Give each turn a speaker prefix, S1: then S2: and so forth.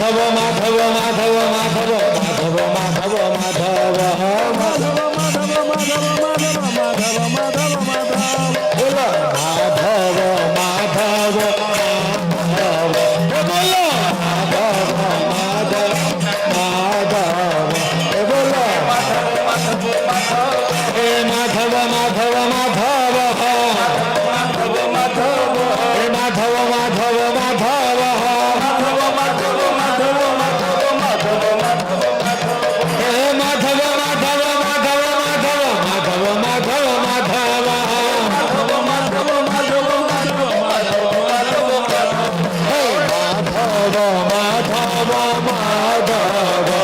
S1: মাধব মাধব মাধব মাধব মাধব মাধব মাধব মাধব মাধব মাধব মাধব মাধব মাধব মাধব বলো মাধব মাধব মাধব বলো মাধব মাধব মাধব বলো মাধব মাধব মাধব হে মাধব মাধব মাধব মাধব মাধব হে মাধব মাধব মাধব মাধব